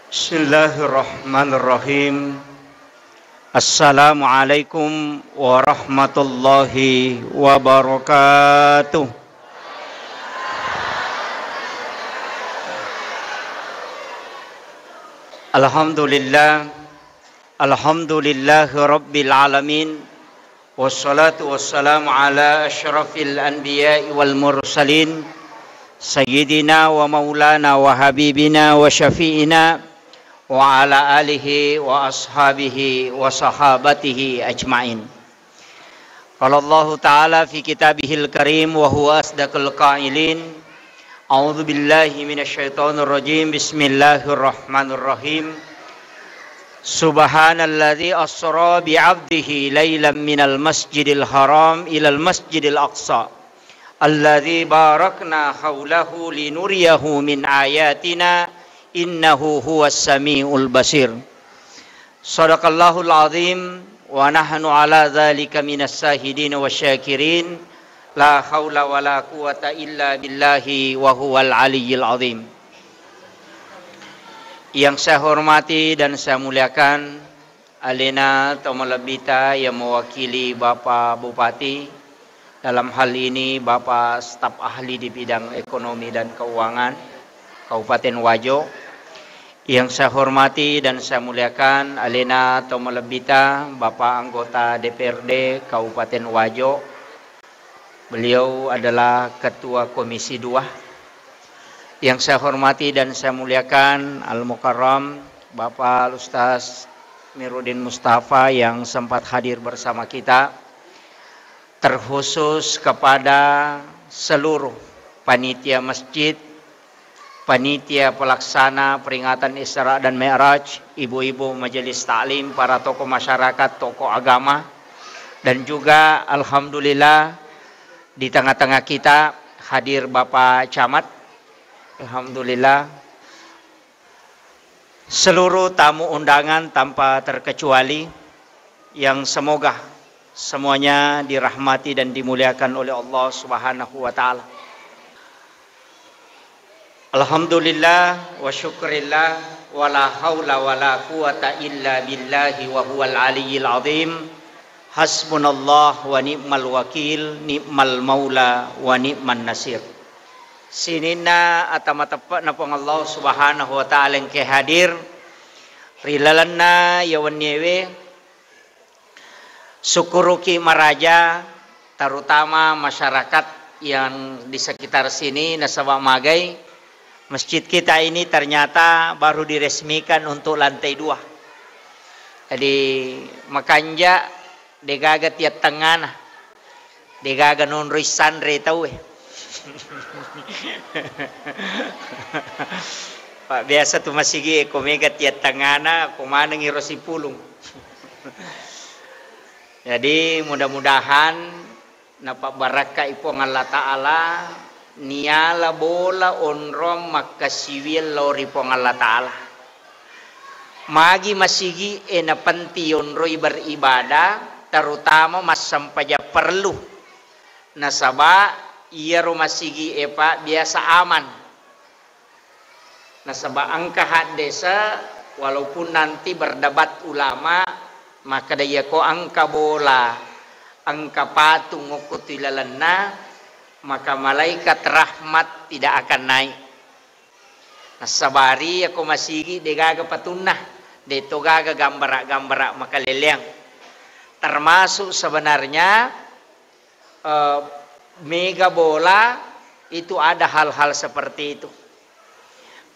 Bismillahirrahmanirrahim. Assalamualaikum warahmatullahi wabarakatuh. Alhamdulillahi rabbil alamin. Wassalatu wassalamu ala asyrafil anbiya'i wal mursalin, Sayyidina wa maulana wa habibina wa syafi'ina wa ala alihi wa ashabihi wa sahabatihi ajma'in. Qala Allah Ta'ala fi kitabihil karim wa huwa asdaqul qailin. A'udzu billahi minasyaitonir rajim. Bismillahirrahmanirrahim. Subhanalladzi asra bi 'abdihi lailan minal masjidil haram ilal masjidil aqsa alladzi barakna haulahu linuriyahu min ayatina innahu huwas samiul basir. Shadaqallahul azim wa nahnu ala dzalika minas syahidin wasyakirin. La haula wala quwata illa billahi wa huwal aliyyil azim. Yang saya hormati dan saya muliakan Alena Tomalabita yang mewakili Bapak Bupati, dalam hal ini Bapak staf ahli di bidang ekonomi dan keuangan Kabupaten Wajo. Yang saya hormati dan saya muliakan Alena Tomalabita, Bapak anggota DPRD Kabupaten Wajo. Beliau adalah Ketua Komisi 2. Yang saya hormati dan saya muliakan Al-Mukarram Bapak Ustaz Miruddin Mustafa yang sempat hadir bersama kita. Terkhusus kepada seluruh panitia masjid, panitia pelaksana peringatan Isra dan Mi'raj, ibu-ibu majelis taklim, para tokoh masyarakat, tokoh agama, dan juga alhamdulillah di tengah-tengah kita hadir Bapak Camat. Alhamdulillah, seluruh tamu undangan tanpa terkecuali yang semoga semuanya dirahmati dan dimuliakan oleh Allah Subhanahu wa taala. Alhamdulillah wa syukrillah wa la haula wa la quwata illa billahi wa huwal aliyyil azim. Hasbunallah wa ni'mal wakil, ni'mal maula wa ni'man nasir. Sinina atama-tepat na pong Allah Subhanahu wa taala yang kehadir rilalanna yawan yewe syukuruki maraja, terutama masyarakat yang di sekitar sini nasabah magai. Masjid kita ini ternyata baru diresmikan untuk lantai 2. Jadi makanya degaga tiat tengah, degaga non risan retau. Pak biasa tu masih gi komega tiat tengah, komana ngirosi pulung. Jadi mudah-mudahan napa baraka ipong Allah Ta'ala niala bola onrom makasiwil lori pong Allah Ta'ala. Magi masigi na panti onroy beribadah, terutama mas sampaja perlu nasaba iya masigi epa biasa aman. Nasaba angka desa walaupun nanti berdebat ulama, maka daya ko angka bola, angka patung ngukuti lalana, maka malaikat rahmat tidak akan naik. Nasabari ako masigi degaga patunah, deto gaga gambara-gambara makaliliang. Termasuk sebenarnya mega bola itu ada hal-hal seperti itu.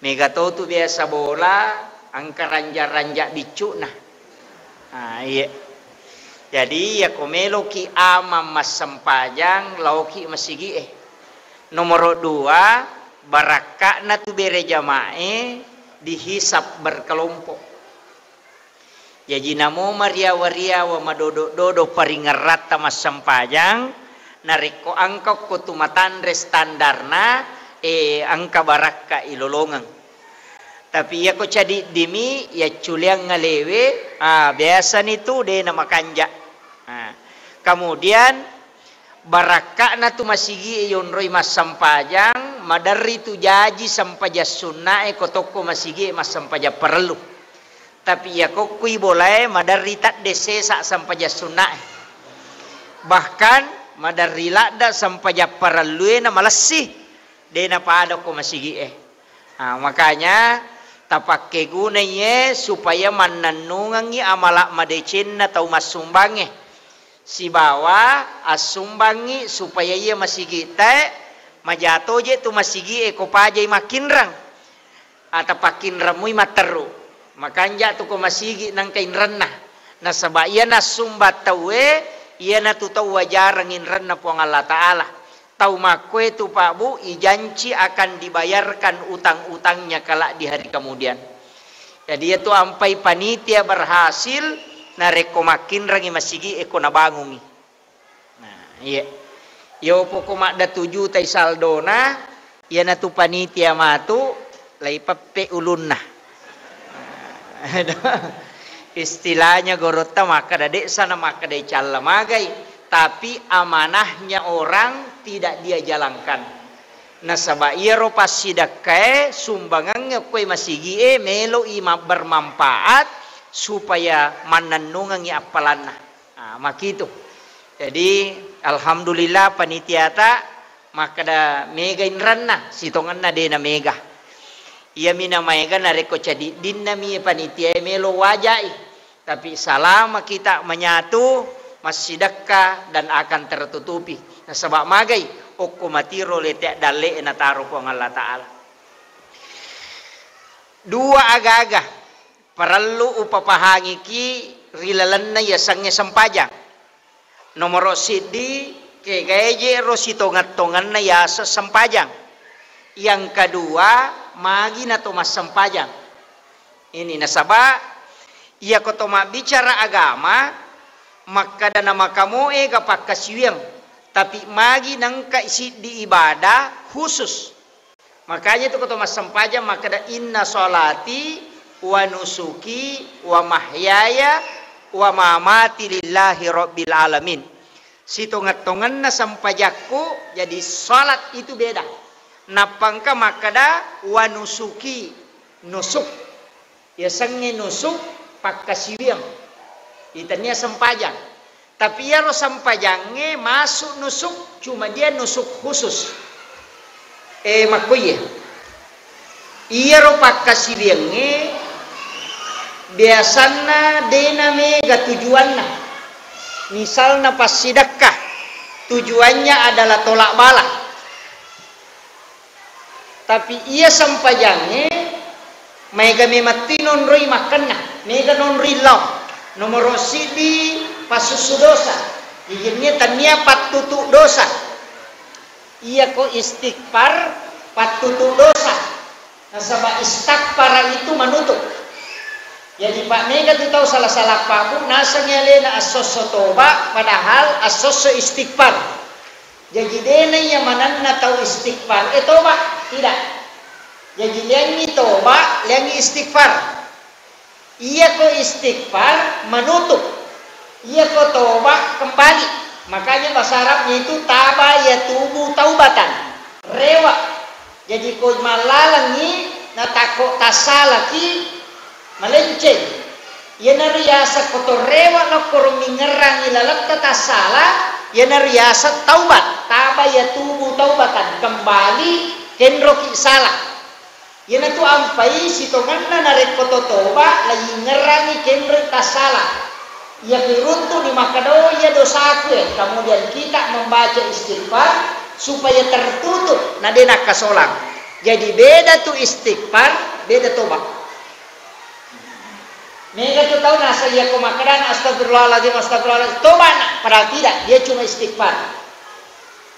Mega tu biasa bola, angka ranja-ranja bicu nah. Iya. Jadi ya komelo ki amam mas sempajang lauki masigi Nomor 2 baraka na tu bere jamae dihisap berkelompok. Ya jinamo maria waria wa madodo paringarata mas sempajang nariko angka kutumatan restandarna angka baraka ilolongang. Tapi ya ko jadi dimi ya culiang ngalewe biasa nitu de nama kanja. Kemudian baraka na tu masigi yonroy mas sampajang madari tu jaji sampaja sunnah kotoko masigi mas sampaja perlu. Tapi ya kokui boleh madari tak dese sak sampaja sunnah. Bahkan madari lada sampaja perlu na malasi dena pada ko masigi makanya tapakke gunanya supaya mananungangi amalak madecin atau masumbangi si bawa asumbangi supaya ia masigi te majato je tu masigi ko pajai makin rang atau pakin ramui materu makanya tu ko masigi nang kain renah na sabab ia na sumbat tawe ia na tu tau wajarangin renah puang Allah Ta'ala tau makwe tu Pak Bu ijanci akan dibayarkan utang-utangnya kelak di hari kemudian. Jadi itu ampai panitia berhasil nareko makin rangi masigi eko nabangungi. Nah, iya. Yo pokok da 7 tai saldona ia na tu panitia matu lai pepe ulunna. Istilahnya gorota maka dadek sana maka dai calla magai. Tapi amanahnya orang tidak dia jalankan. Nasaba iro pasidakai sumbangannya kue masigi melo ima bermanfaat supaya mananungangi apalana. Nah, makitu. Jadi alhamdulillah panitia ta maka da mega inranna sitongan na dena mega. Ia mina mega nareko jadi dinna mi panitia melo wajai. Tapi selama kita menyatu masih dekat dan akan tertutupi. Nah, sebab magai okko matiro letek dale na taruh ko Allah Ta'ala. Dua aga-aga perlu upapahangi ki rilalanna ya sangnya sempajang. Nomor sidi ke gaje rositongat-tongan na ya sempajang. Yang kedua magi na tomas sempajang. Ini nasaba ia kotoma bicara agama maka dana makamu gapak kasiwang tapi magi nangka isi di ibadah khusus makanya itu kata mas sampaja maka da inna sholati wa nusuki wa mahyaya wa mamati lillahi rabbil alamin sitongat-tongan na sampajaku jadi sholat itu beda napangka maka da wa nusuki nusuk ya sange nusuk pak kasiwang itanya sempajang tapi ya lo sempajangnya masuk nusuk cuma dia nusuk khusus makuye iya ro pakasiliangnya biasana dena mega tujuanna misalnya pas sedekah tujuannya adalah tolak bala tapi ia sempajangnya mega memati non roi makanna mega non rilau nomor sidi pasusu dosa hijirnya tania patutu dosa iya ko istighfar patutu dosa nasaba istighfar itu menutup jadi Pak Mega tu tahu salah-salah pabu nasanya lena asoso toba padahal asoso istighfar jadi dena yang mananna tahu istighfar toba tidak jadi liangi toba liangi istighfar ia ko istighfar menutup ia ko tobat kembali makanya bahasa Arabnya itu taba ya tubuh taubatan rewa jadi ko malalangi natako tasalaki malenceng ia nariasa ko to rewa lo ko mingerang ilalak tasala ia nariasa taubat taba ya tubuh taubatan kembali kenroki salah yana tu ampai sitonganna narek koto toba lagi ngerangi kenre tasala ia kiruntu di makado ia dosaku kemudian kita membaca istighfar supaya tertutup nadena kasolang jadi beda tu istighfar beda toba mega tu tahu nasa ia ko makadan astagfirullahaladzim toba padahal tidak dia cuma istighfar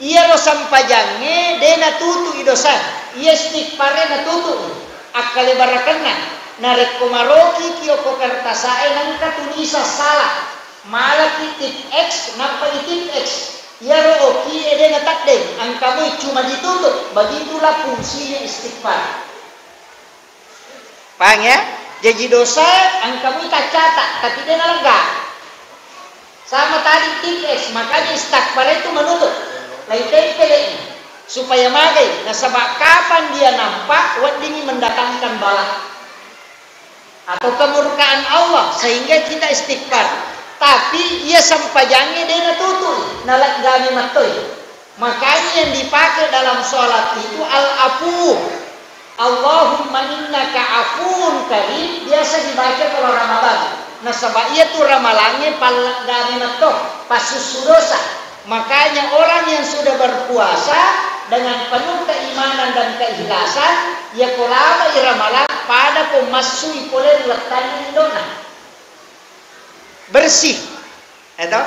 ia lo sampajangnya dena tutu idosan ia istighfarnya na tutu akale barakanna narek komaroki kioko kartasae nangka tunisa salah malah titik X napa titik X ia ro oki dena takde angkamu cuma ditutup begitulah fungsinya istighfar paham ya jadi dosa angkamu tak catat tapi dena lega sama tadi titik X makanya istighfar itu menutup lain tempel ini supaya magai. Nah sebab kapan dia nampak wadini mendatangkan bala atau kemurkaan Allah sehingga kita istighfar. Tapi ia sampajangnya dia tutul nalak gami matoy. Makanya yang dipakai dalam sholat itu al-afu. Allahumma innaka afuun karim biasa dibaca kalau Ramadan. Nah sebab ia tuh ramalannya palak gami matoy pasus dosa. Makanya orang yang sudah berpuasa dengan penuh keimanan dan keikhlasan, ia kolaba iramalan pada pemasui poler letaknya indona bersih. Itu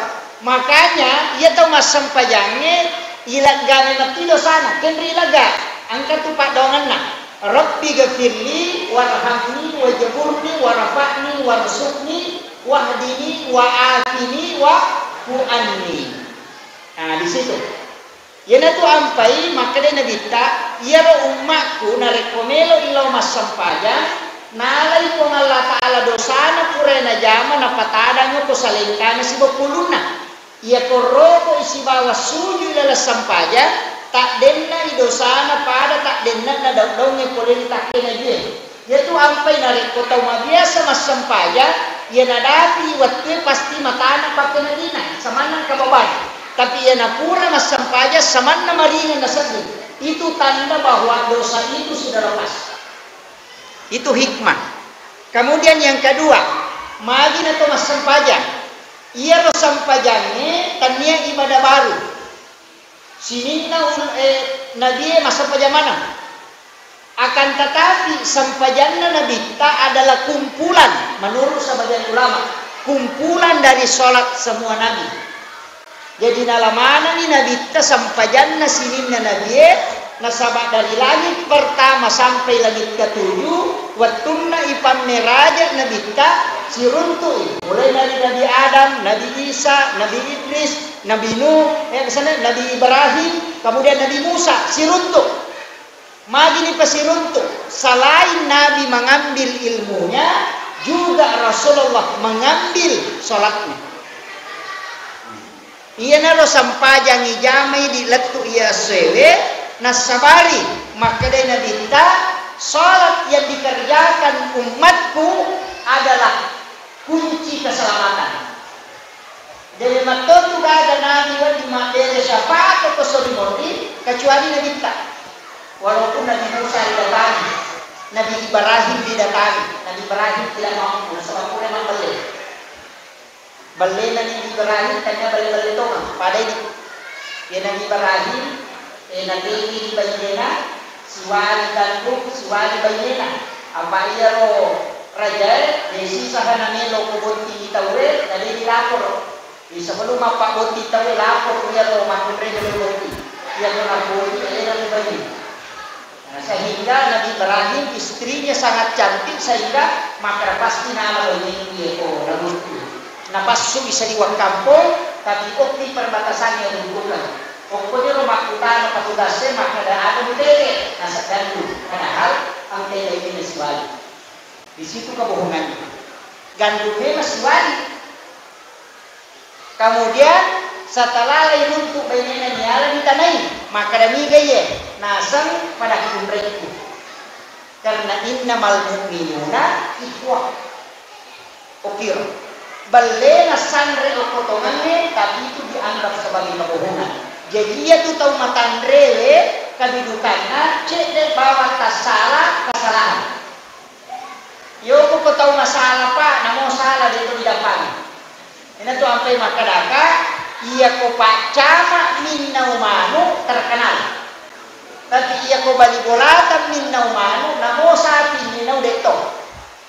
makanya ia tahu mas sampajangnya ilat gami mati dosana kendri laga angkat tu pak donganna Rabbi gafirli warhamni wajaburni warafa'ni warzuqni wahdini wa'afini wa'fu'anni. Nah di situ yana tu ampai maka dia nabita ia ro umatku narekomelo ilo mas sampajang nalai ko Allah Ta'ala dosana purena jama na patadanya ko salingkana si bapuluna ia ko roko isi bawa suju lala sampajang tak denna i dosana pada tak denna na daw-dawnya pulin takina dia ia tu ampai narekotau mabiasa mas sampajang ia nadapi waktu pasti matana pakena dina samana kababan. Tapi ia napura mas sampaja samanna maringan na sedih. Itu tanda bahwa dosa itu sudah lepas. Itu hikmah. Kemudian yang kedua, magi na to mas sampaja. Ia ro sampajangnya tania ibadah baru. Sini na nabi mas sampaja mana? Akan tetapi sampajanna nabi ta adalah kumpulan menurut sebagian ulama, kumpulan dari sholat semua nabi. Jadi nalamana ni nabi ta sampajanna sininna nabi nasabak dari langit pertama sampai langit ketujuh wattunna ipan meraja nabi ta siruntu mulai dari Nabi Adam, Nabi Isa, Nabi Idris, Nabi Nuh, Nabi Ibrahim, kemudian Nabi Musa siruntu. Magi ni pasiruntu. Selain Nabi mengambil ilmunya, juga Rasulullah mengambil sholatnya. Ia naro sampajangi jamai di letu ia sewe nasabari maka dia nabita salat yang dikerjakan umatku adalah kunci keselamatan. Jadi matotu ada nabi wa di madere syafaat atau sorimori kecuali nabita. Walaupun Nabi Musa didatangi, Nabi Ibrahim didatangi, Nabi Ibrahim tidak mampu sebab memang boleh. Balik Nabi Ibrahim tanya balik tong pada ini ya Nabi Ibrahim nanti ini bayina siwali gandum siwali bayina apa iya ro raja desi sahana melo kuboti tawe dari dilapor di sebelum apa boti tawe lapor ya ro makun rejo boti ya ro boti ya ro bayi sehingga Nabi Ibrahim istrinya sangat cantik sehingga maka pasti nama bayi dia oh rambut napasu bisa diwak kampung tapi okti perbatasannya dibuka pokoknya rumah utara petugasnya maka ada tele nasa gandu padahal ang tele ini masih wali di situ kebohongannya gandumnya masih wali kemudian setelah lain untuk bayinya nyala ditanai maka demi gaya nasang pada hidup mereka karena innamal mu'minuna ikhwah okir Bale na sandre o potongannya tapi itu dianggap sebagai kebohongan. Jadi ia tuh tahu matandre kedudukannya cek deh bahwa salah kesalahan. Yo ko tahu masalah pak, namo salah dia itu didapat. Ini tuh sampai makadaka ia ko pak cama minnau manu terkenal. Tapi ia ko bali bolatan minnau manu namo sapi minnau deto.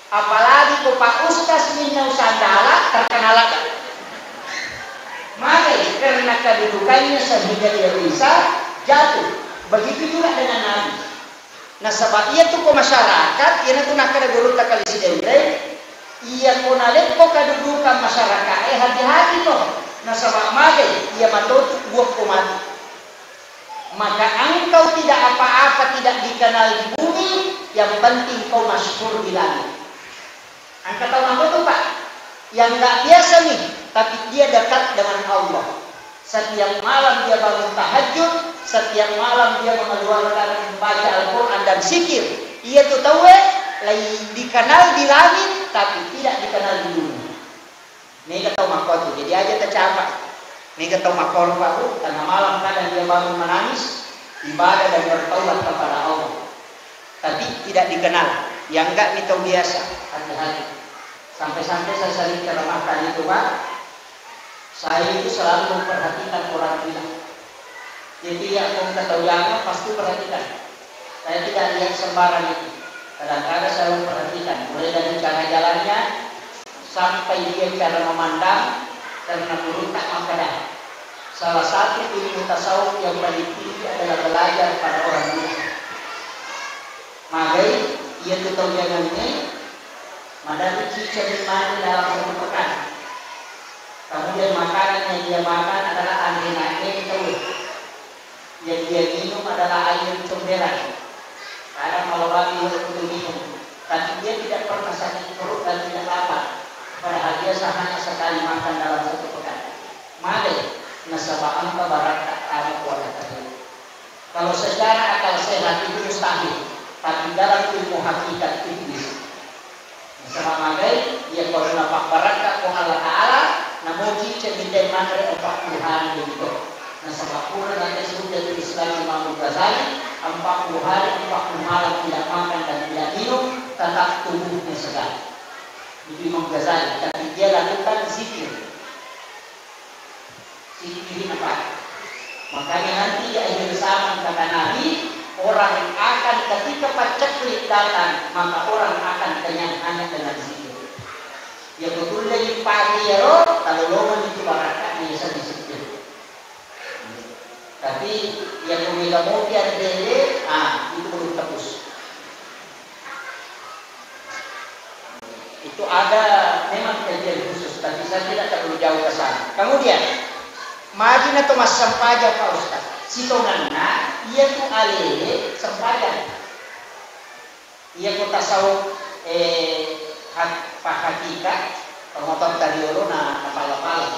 Apalagi ko Pak Ustaz minnau sandala terkenal lagi. Maka karena kedudukannya sehingga dia bisa jatuh. Begitu juga dengan Nabi. Nah sebab ia tuh ko masyarakat, ia tuh nak ada guru tak kali sidendre, ia ko nalek ko kedudukan masyarakat. Hati-hati toh. Nah sebab maka ia matut buah komat. Maka engkau tidak apa-apa tidak dikenal di bumi, yang penting kau masyhur di langit. Angkat tahu nama itu Pak yang nggak biasa nih tapi dia dekat dengan Allah setiap malam dia bangun tahajud setiap malam dia mengeluarkan membaca Al-Quran dan zikir. Ia tu tahu dikenal di langit tapi tidak dikenal di bumi. Ini tahu makot. Jadi aja tercapai. Ini tahu makor baru. Tengah malam kadang dia bangun menangis, ibadah dan bertaubat kepada Allah. Tapi tidak dikenal. Yang enggak itu biasa. Hati-hati. Sampai-sampai saya sering ceramahkan itu, Pak. Saya itu selalu memperhatikan orang bilang. Jadi yang mau tahu jangan pasti perhatikan. Saya tidak lihat sembarang itu. Kadang-kadang saya memperhatikan. Mulai dari cara jalannya sampai dia cara memandang karena berutak makanan. Salah satu ilmu tasawuf yang paling tinggi adalah belajar pada orang bilang. Maka ia tahu jangan ini. Madani cicak di mana dalam satu pekan. Kemudian makanan yang dia makan adalah angin-angin tahu. Yang dia minum adalah air comberan. Kadang kalau lagi untuk minum, tapi dia tidak pernah sakit perut dan tidak lapar. Padahal dia hanya sekali makan dalam satu pekan. Maka nasabah angka baraka ada kualitas. Kalau secara akal sehat itu mustahil, tapi dalam ilmu hakikat itu bisa. Sama magai dia kalau nampak baraka kong Allah Taala namun cicak bintang mandre 40 hari begitu. Nah sebab pula nanti sudah dari Islam Imam Ghazali 40 hari 40 malam tidak makan dan tidak minum tetap tubuhnya segar. Itu Imam Ghazali, tapi dia lakukan zikir. Zikir apa? Makanya nanti di akhir zaman kata Nabi, orang akan ketika paceklik datang, maka orang akan kenyang hanya dengan zikir. Ya betul lagi pagi ya roh, kalau loman itu barakah bisa disiplin. Tapi yang memiliki mobil dele, itu belum tebus. Itu ada memang kajian khusus, tapi saya tidak terlalu jauh ke sana. Kemudian, majina atau mas sampaja Pak Ustaz. Sitonganna, ia tu alele sampaja. Ia kota tasawuf hakikat pengotor tadi na kepala-kepala.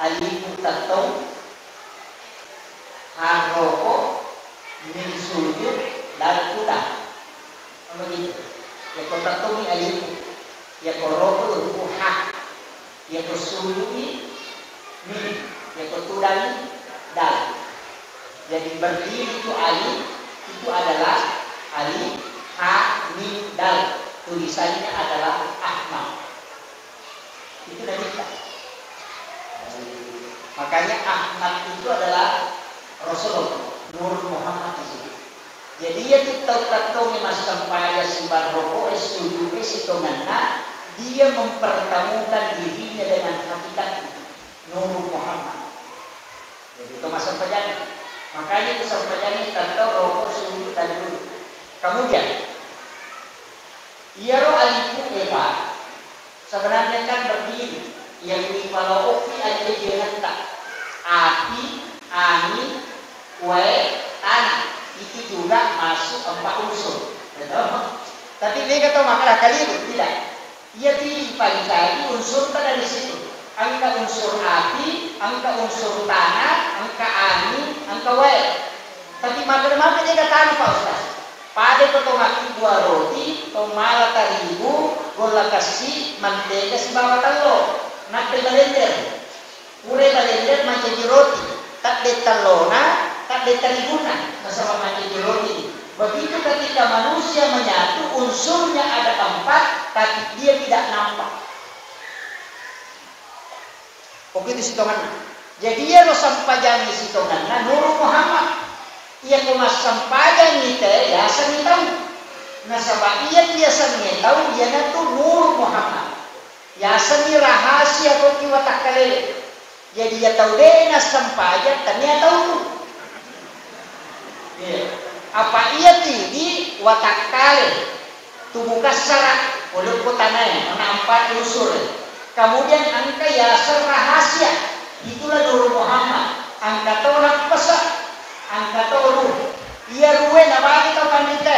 Aliku tatau haroko min sujud dan kuda. Apa gitu? Ya kota tatau ni aliku. Ya koroko itu hak. Ya sujud ni min. Ya kotudani dal. Jadi berdiri itu alif itu adalah alif ha mim dal. Tulisannya adalah Ahmad. Itu dari kita. Makanya Ahmad itu adalah Rasulullah Nur Muhammad itu. Jadi dia tahu mas sampai simbar rokok setuju sitonganna dia mempertemukan dirinya dengan hakikat Nur Muhammad. Jadi itu mas sampai makanya itu sampai tahu rokok setuju dan dulu. Kemudian ia roh aliku Eva sebenarnya kan berdiri yang kalau opi aja dia tak api, angin, kue, tanah itu juga masuk 4 unsur. Betul? Tapi dia kata makalah kali itu tidak. Ia pilih pagi unsur dari situ. Angka unsur api, angka unsur tanah, angka angin, angka kue. Tapi makan dia kata Pak Ustaz. Pada potongan 2 roti, tomala tarigu, gola kasih, mantega si bawah telur. Nak belender, pure belender macam roti. Tak de telona, tak de tariguna, bersama macam roti. Begitu ketika manusia menyatu, unsurnya ada 4, tapi dia tidak nampak. Begitu sitongan. Jadi ya lo sampajani sitongan, Nur Muhammad. Ia kemas sampajan nite ya seni tahu. Nah sebab ia biasa tahu dia tu Nur Muhammad. Ya seni rahasia atau kiwatak kalele. Jadi ia tahu deh nas sampajan ternyata tahu tu. Apa ia di watak kale tubuh kasarak oleh kotananya nampak unsur. Kemudian angka yasar rahasia itulah Nur Muhammad. Angka orang pesak. Angka tolu, ia ruwe nama kita pandita,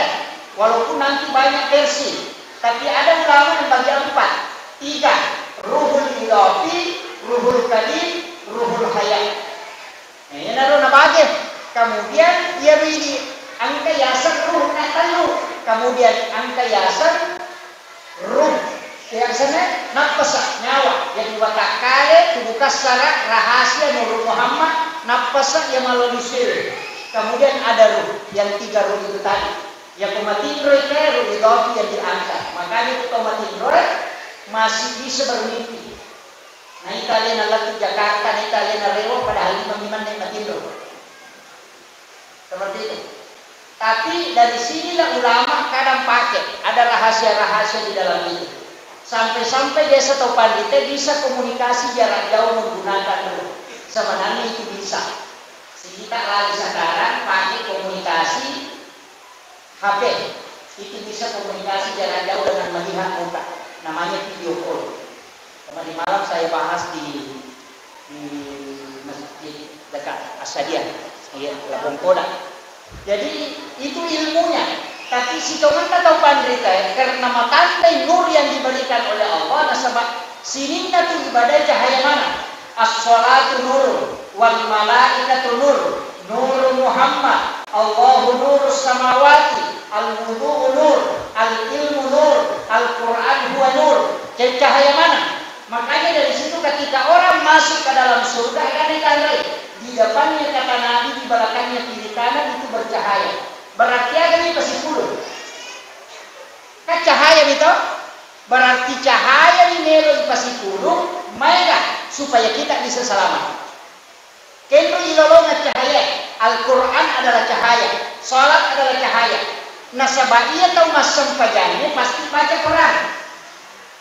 walaupun nanti banyak versi, tapi ada ulama yang bagi 4, 3, ruhul ilafi, ruhul kadim, ruhul hayat. Ini naruh nama kemudian ia beri angka yasan ruh natalu, kemudian angka yasan ruh yang sana napasak nyawa yang watak kale tubuh syarat rahasia Nur Muhammad napasak yang melalui sir. Kemudian ada ruh yang 3 ruh itu tadi yang komatindro itu ruh itu yang diangkat, makanya itu komatindro masih bisa bermimpi. Nah Italian alat di Jakarta, Italian rewo padahal iman yang matindro seperti itu. Tapi dari sinilah ulama kadang pakai ada rahasia-rahasia di dalam itu. Sampai-sampai dia atau pandita bisa komunikasi jarak jauh menggunakan ruh. Sebenarnya itu bisa. Kita lagi sekarang pakai komunikasi HP. Itu bisa komunikasi jarak jauh dengan melihat muka. Namanya video call. Kemarin malam saya bahas di masjid dekat Asadiyah, Labong Kodak. Jadi itu ilmunya. Tapi si kawan tahu pandrita ya, karena matandai nur yang diberikan oleh Allah. Nasabah sininna tu ibadah cahaya mana? As-salatu nur, wal malaikatu nur, nur Muhammad, Allahu nurus samawati, al-wudu'u nur, al-ilmu nur, Al-Quran huwa nur. Jadi cahaya mana? Makanya dari situ ketika orang masuk ke dalam surga akan ditandai di depannya kata Nabi, di belakangnya kiri kanan itu bercahaya. Berarti ada nih pasti puluh. Kan cahaya itu berarti cahaya di melo pasti puluh, mereka supaya kita bisa selamat. Kendo ilolonga cahaya, Al-Quran adalah cahaya, salat adalah cahaya. Nasabahiyah atau masam pajannya pasti baca Quran.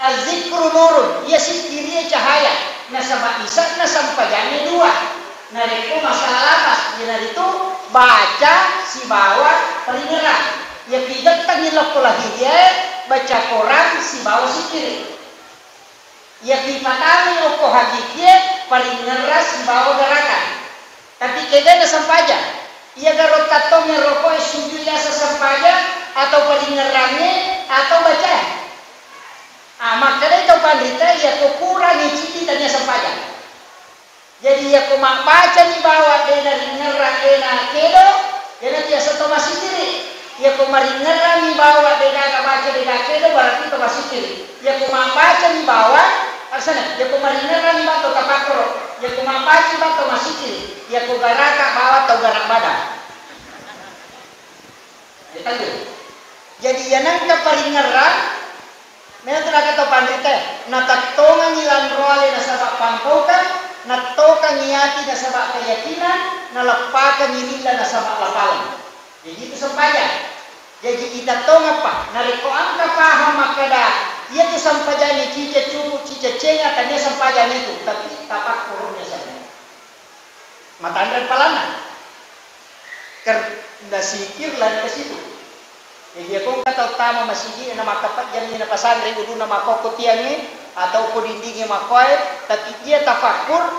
Az-zikru nurun, ia sendiri cahaya. Nasabah isa nasam pajannya 2. Nareko masalah lapas, jadi itu baca si bawah peringeran. Ya tidak tangilok lagi dia baca Quran si bawah si kiri. Ya dipatami oko haji dia peringeran si bawah gerakan. Tapi keda na sampaja. Ia garot katongnya rokok sujud ya sampaja atau peringerannya atau baca. Makanya itu pandita ya kurang iciti tanya sampaja. Jadi ya kumak baca di bawah dia dari nerang dia kedo, dia tiasa to masih kiri. Ya kumari nerang di bawah dia baca dia kedo berarti to masih kiri. Ya kumak baca di bawah, asana. Ya kumari nerang di bawah to tapakro. Ya kumak baca di bawah to masih kiri. Ya kugaraka bawah to garak badan. Jadi ya nangka paringerang, memang telah kata pandita, natatongan ilan roale nasabak pangkokan. Natoka niati na sabak keyakinan, nalapakan nilila na sabak lapalan. Jadi itu sampaja. Jadi kita tahu apa? Nariko angka paham makada. Ia tu sampajanya cica cukup cica cenga tanya sampajanya itu, tapi tapak kurungnya saja. Matandran palana. Kerna sikir lan ke situ. Jadi aku kata utama masjid nama kapat yang na pasandre udu nama kokotiannya atau kodindingnya makoy, tapi dia tafakur,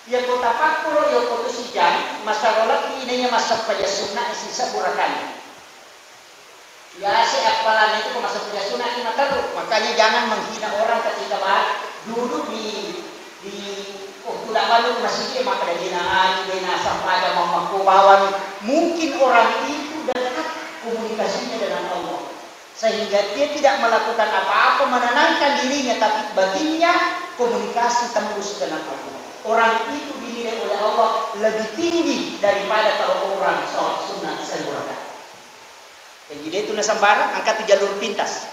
dia ko tafakur, dia ko tu sijang, masalah ini masa pada sunnah sisa burakan. Ya si apalan itu masa pada sunnah ini makanya jangan menghina orang ketika duduk di tidak baru masjid maka ada hinaan, dina sampai ada mamaku bawang. Mungkin orang itu dekat komunikasinya dengan Allah. Sehingga dia tidak melakukan apa-apa menenangkan dirinya, tapi batinnya komunikasi tembus dengan Allah. Orang itu dinilai oleh Allah lebih tinggi daripada kalau orang sholat sunnah sempurna. Jadi dia itu nasambara angkat jalur pintas.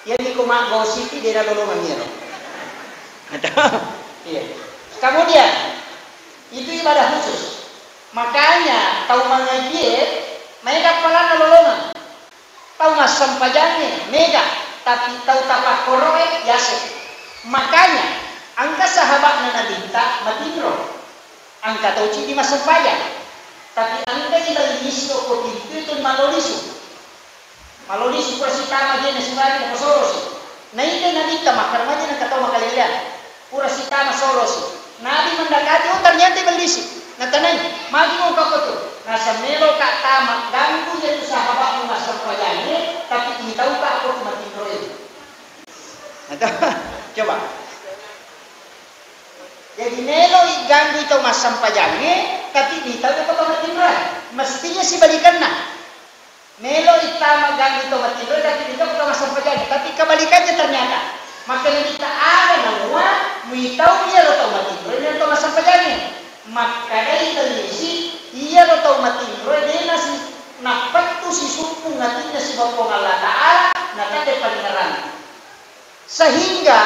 Yang di Kumak Go City dia lolongan niro. Iya. Kemudian itu ibadah khusus. Makanya tahu mengaji, mereka kepala lolongan. Tahu masam pajangnya, mega, tapi tahu tapak koroe, yasik. Makanya, angka sahabat Nabi tak matindro. Angka tahu di masam pajang. Tapi angka ilang liso ko pintu itu maloliso. Maloliso persitama dia nasimari na pasorosi. Na ito Nabi tak makar maja na kataw makalilian. Pura sitama sorosi. Nabi mendekati, oh ternyata belisi. Natanay, magi mo kakoto. Nasa melo ka tama, ganggu niya itu sahabat mo masam pajangnya, tapi ini tahu ka ako matindro itu. Coba. Jadi melo ganggu itu masam pajangnya, tapi di tahu apa matimran. Mestinya si balikan nah. Melo itama gang itu matimran tapi itu apa sampajani. Tapi kebalikannya ternyata. Maka kita ada nama tahu dia lo tahu matimran dan tahu sampajani. Maka dari televisi ia lo tahu matimran dia nasi napat tu si sumpung nantinya si Bapa Allah Ta'ala nanti depan nerang. Sehingga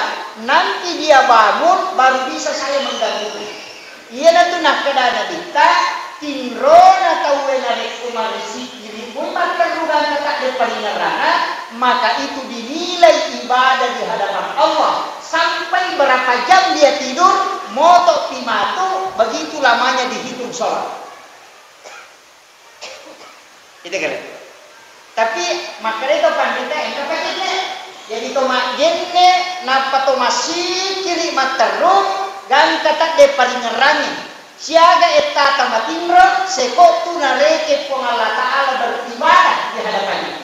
nanti dia bangun baru bisa saya mengganggu. Ia nanti nak kedana kita tinrona tahu enare kumarisi kiri pun maka rugan kata depan nerang, maka itu dinilai ibadah di hadapan Allah. Sampai berapa jam dia tidur, moto timatu, begitu lamanya dihitung sholat. Itu kan. Tapi makanya itu pandita engkau pakainya. Jadi to magenne napa to masih kiri matarum gan kata de paling ngerangi. Siaga eta tamatimro seko tu nareke pong Allah Ta'ala beribadah di hadapannya.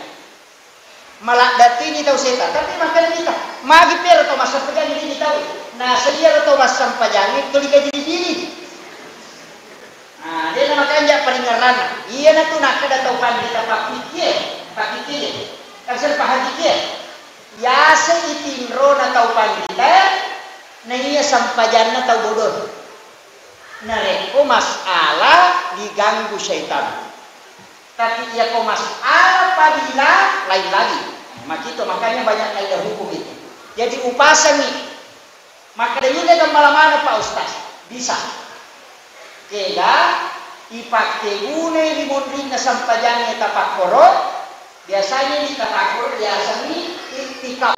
Malak datini tahu seta, tapi makan kita magi pero to masam pajani ini tahu. Nah sedia to masam pajani to dikaji diri. Nah dia nama kanja paling ngerana. Iya na tu nak kada tahu pandita pakikye. Kasar pahadikye. Ya seitimro na tahu pandita, na iya sampajan na tahu bodoh. Nareko masalah diganggu syaitan. Tapi ia ko masalah apabila lain lagi. Makanya banyak kaidah hukum itu. Jadi upasan nih. Maka dia dengan malamana Pak Ustaz. Bisa. Kega ipakai gune limondrin na sampajan na tapakoro. Biasanya di tafakur biasanya itikaf.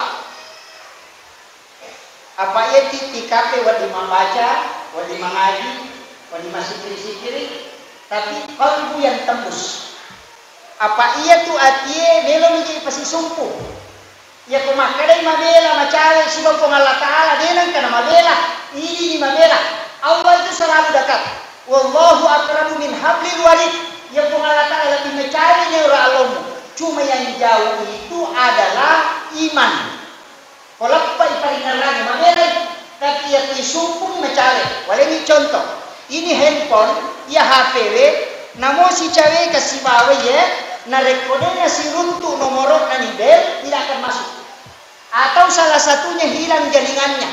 Apa ya itikaf wadi membaca, wadi mengaji, wadi masih sikiri, tapi kalbu yang tembus. Apa iya tu atie melo menjadi pasti sumpu. Ya kumakadai mabela macare sebab Allah Ta'ala denang kana mabela, ini di mabela. Allah itu selalu dekat. Wallahu aqrabu min hablil warid. Ya Allah Ta'ala lebih mencari ora alamu. Cuma yang jauh itu adalah iman. Kalau apa iparingan lagi, makanya tapi yang disumpung mencari. Walau ini contoh, ini handphone, ya HPW, namun si cewek kasih bawa ya, na rekodenya si runtuh nomor nanibel tidak akan masuk. Atau salah satunya hilang jaringannya.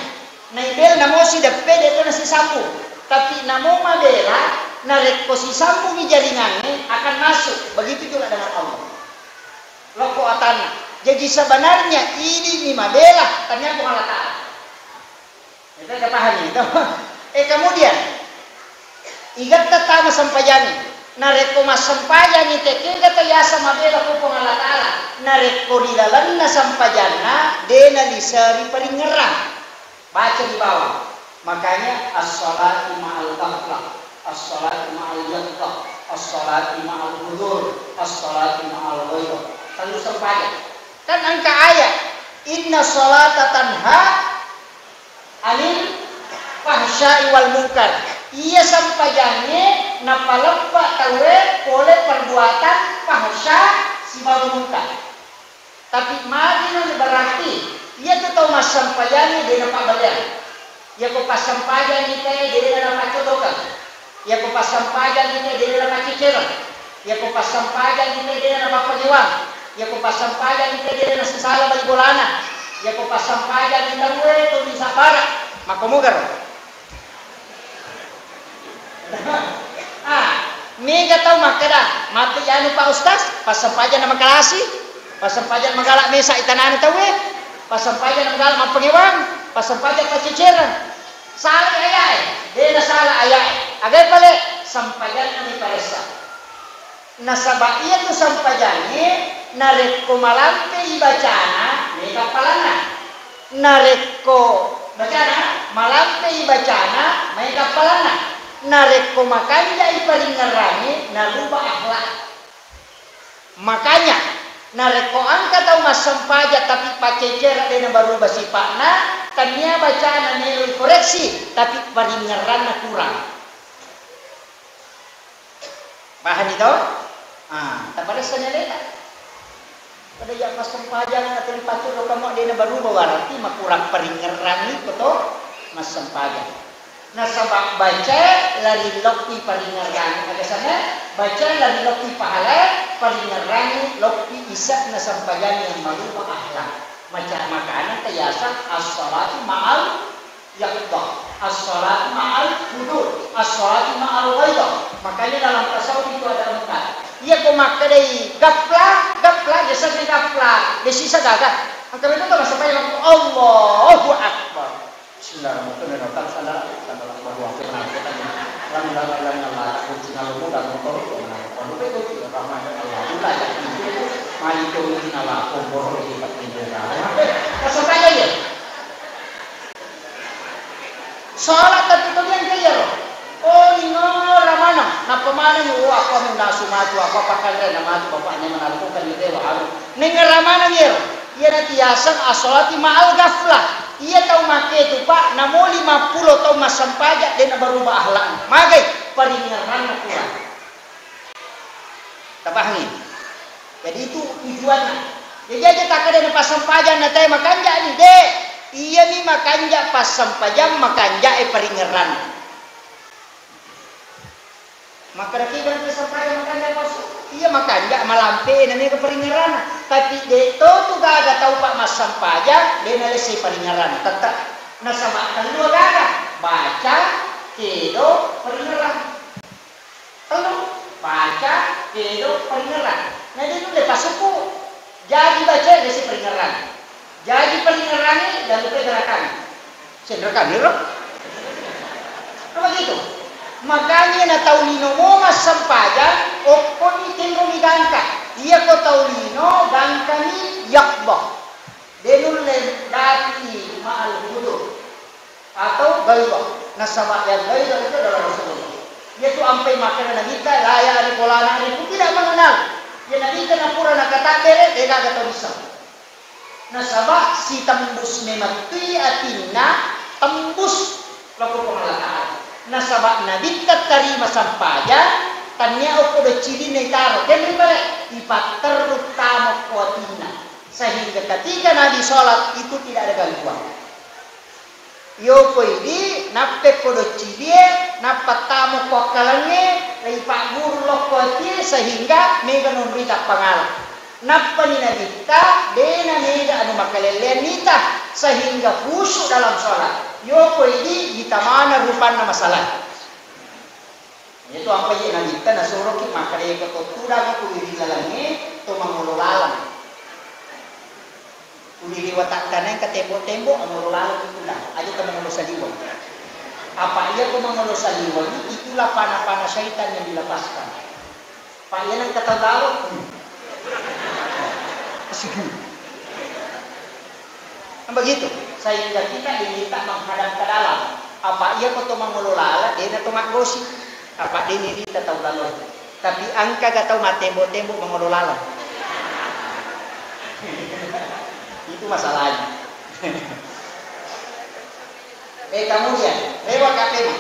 Nanibel namun si deped itu nasi sapu, tapi namun mabela, na rekod si sambung jaringannya akan masuk. Begitu juga dengan Allah. Loko atana. Jadi sebenarnya ini mabela ternyata Allah Ta'ala. Itu ada paham itu. Kemudian igat tatama sampajani. Nareko mas sampajani teke kata yasa mabela ko Allah Ta'ala. Nareko di dalam na sampajana dena disari paling ngerang. Baca di bawah. Makanya as-salatu ma'al akhlaq, as-salatu ma'al yaqta, as-salatu ma'al hudur, as-salatu ma'al ghairah. Lalu sempadan. Kan angka ayat inna sholata tanha anil fahsya'i wal munkar. Ia sampajannya napalempa tawe oleh perbuatan fahsya si wal munkar. Tapi madina berarti ia tu tahu mas sampajannya dia nampak balian. Ia ko pas sampajannya dia nampak codokan. Ia ko pas sampajannya dia nampak ciciran. Ia ko pas sampajannya dia nampak pengiwang. Ya ko pasampayan kita dia na sala bagi bolana. Ya ko pasampayan kita gue to bisa para. Makomugar. Mega tahu makada. Mati anu Pak Ustaz, pasampayan na makalasi. Pasampayan magalak mesa itanan tahu we. Pasampayan magalak mapengiwang, pasampayan paciciran. Sala ayay. Dia na sala ayay. Agay pale sampayan ni paresa. Nasaba iya tu sampajane nareko malampe ibacana mereka palana nareko bacana malampe ibacana mereka palana nareko makanya ipaling ngerani naruba akhlak. Makanya nareko angka tahu mas sampaja tapi pacecer dena baru basipana tania bacana nilai koreksi tapi paling ngerana kurang. Paham itu? Tak pada senyaleta. Pada yang pas sempajan atau dipacu lo kamu dia baru berarti mak kurang peringeran itu toh mas sempajan. Nasabak baca lari lokti paringarang ada sana baca lari lokti pahala paringarang lokti isak nasampayan yang malu akhlak macam makanan kiasan as-salatu ma'al yaqdah as-salatu ma'al hudud as-salatu ma'al ghaidah. Makanya dalam tasawuf itu ada 4. Ia kau maka dari gapla jasa dari gapla desi sadaga angka itu tak sampai Allahu akbar. Bismillahirrahmanirrahim. Salat tapi kalian kaya loh. Oh ini ramana. Napa mana ni? Oh aku muna sumatu aku pakai nama tu bapaknya mengalukan itu wahai. Nengar ramana ni loh. Ia nanti yasan asolati ma'al gaflah. Ia tahu make itu pak, namo 50 tahu masam pajak dan berubah akhlak. Magai paringaran kurang. Tak pahami. Jadi itu tujuannya. Jadi aja tak ada pasam pajak nanti makanja ni dek. Ia ni makanja pasam pajak makanja paringaran. Maka dah kira pasam pajak makanja pasam. Iya makanya malampe nami ke paringaran. Tapi de tu gaga tahu pak masam pajak de nalesi paringaran. Tetap nasamakan dua gaga. Baca kedo paringaran. Telu baca kedo paringaran. Nah dia tu lepas suku. Jadi baca nalesi paringaran. Jadi paringaran ni dan lupa gerakan. Senderakan ni roh. Apa gitu? Makanya na taulino mo masam pajak o ni tenro mi gangka. Ia ko taulino gangka ni yakbah. Denul le dati ma'al hudud atau gaibah. Nasabak yang gaibah itu adalah Rasulullah. Yaitu ampai makanan kita laya ari polana ari tidak mengenal. Ya nabi kana pura nak kata bere ega kata bisa. Nasabak si tembus memati atina tembus laku pengalaman. Nasabak nabi terima sampaja tanya aku dah ciri netaro dan balik ipat terutama kuatina sehingga ketika nabi sholat itu tidak ada gangguan. Yo ini nape kodo ciri napat tamu kokalannya ipat guru lokoti sehingga mega nomrita pangalan. Napa ni nabi ta dena mega anu makalelen nita sehingga khusyuk dalam sholat. Yo ini kita mana rupanya masalah. Itu apa yang kita nasuruh kita makai ketuturan aku di dalamnya tu mengululalan. Uli watak tanah ke tembok mengululalan itu dah. Aja tu mengulusaliwan. Apa ia tu mengulusaliwan itulah panah-panah syaitan yang dilepaskan. Pak ia yang kata galak. Begitu. Sehingga kita diminta menghadap ke dalam. Apa ia kau mengelola dia nak tomat gosip. Apa dia ni kita tahu lalu. Tapi angka gak tahu mat tembok mengelola. Itu masalahnya. Kemudian lewat kapema.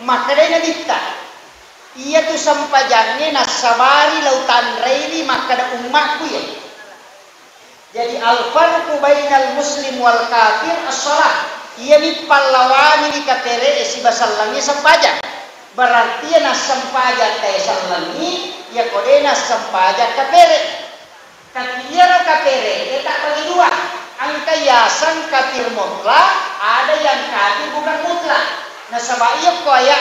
Maka dia kita. Ia tu sampajangnya nasabari lautan reili maka ada umatku ya. Jadi al-farqu bainal muslim wal kafir as-salat. Ia ni pallawani di katere esi basallangi sampaja. Berarti na sampaja kaya sallangi ya kodena sampaja kapere. Kapira kapere tak bagi dua. Angka yasan kafir mutlak, ada yang kafir bukan mutlak. Nah sebab ia kaya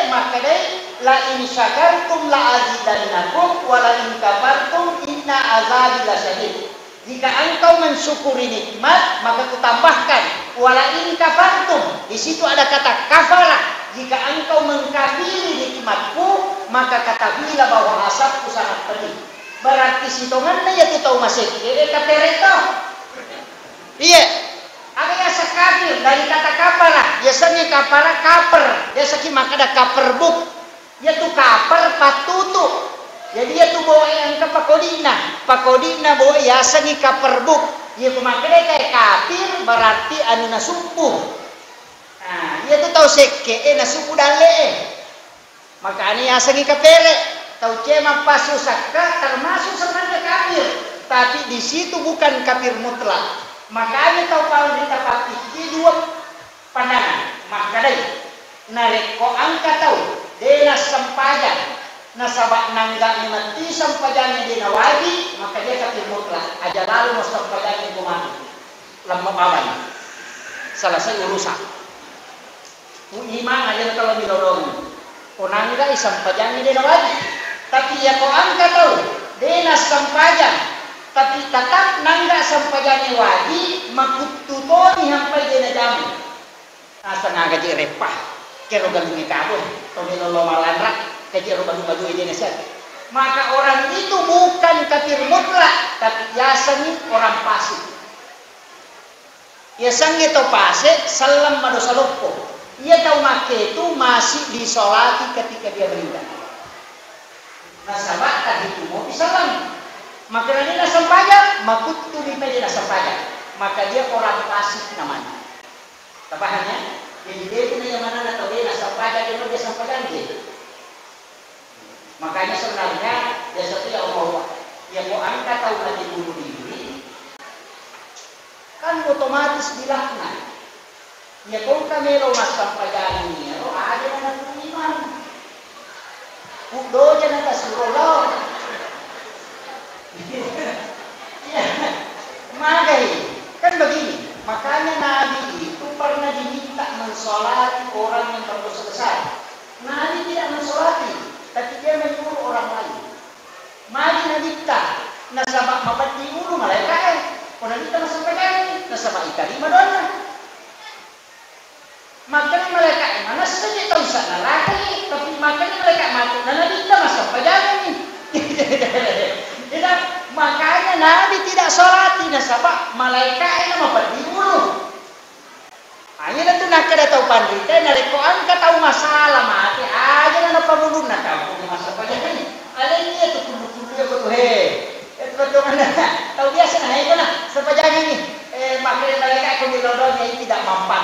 maka dai la in syakartum la azidannakum wa la in kafartum inna azabi lasyadid. Jika engkau mensyukuri nikmat, maka kutambahkan wala in kafartum. Di situ ada kata kafara. Jika engkau mengkafiri nikmatku, maka katakanlah bahwa asapku sangat pedih. Berarti sitongannya ya tu tahu masih katereto. Iya. Ada yang sekafir dari kata kafara. Biasanya kafara kaper. Biasanya maka ada kaperbuk. Yaitu kaper patutu. Jadi dia tu bawa yang ke pakodina bawa yasan ni kaperbuk. Dia pemakai kayak kafir berarti anu nasupu. Nah, dia tu tahu seke nasupu dale. Maka ani yasan ni kapere. Tahu cema pasu sakka termasuk sebenarnya kafir. Tapi di situ bukan kafir mutlak. Makanya tahu kalau kita pakai dua pandangan. Maka dari nareko angka tahu dena sampajan nasabak nangga mati sampajannya dena wadi maka dia kafir mutlak aja lalu mau sampajannya kumati lama baban selesai urusan iman aja kalau milolong nangga sampajannya dena wadi tapi ya ko angka tahu dena sampajan tapi tetap nangga sampajannya wadi makututoni sampai dena jamu asa naga je repah kero galungi kabur to milolo malandra kejero baju-baju ini nasihat. Maka orang itu bukan kafir mutlak, tapi yasani orang fasik. Yasang itu fasik, salam madosa loppo. Ia tahu make itu masih disolati ketika dia meninggal. Nasabak tadi itu mau disalam. Maka ini nasab pajak, makutu di meja nasab pajak. Maka dia orang fasik namanya. Tapahannya? Jadi dia punya yang mana atau dia nasab pajak, dia nasab pajak dia. Makanya sebenarnya ya satu ya Allah ya mau angkat tahu mati bunuh diri kan otomatis dilaknat ya kau kamelo mas sampajan ini oh ada anak iman udo jangan kasurullah ya magai kan begini makanya Nabi itu pernah diminta mensolati orang yang berdosa besar. Nabi tidak mensolati tapi dia menyuruh orang lain. Mari nadita, nasabak mabati ulu malaikat. Kalau nadita nasabak ini, nasabak ikari madonna. Maka malaikat mana saja tahu sana lagi, tapi makanya malaikat mati. Nadita nasabak ini. Tidak, makanya Nabi tidak sholati nasabak malaikat ini mabati ulu. Hanya itu nak ada tahu pandita, narekoan ka tahu masalah mati aja na pamulun na kamu masalah pada ini. Ada ini itu kudu ya kudu itu betul mana? Tahu biasa nah itu nah sepanjang ini makanya mereka kemilodonnya ini tidak mampan.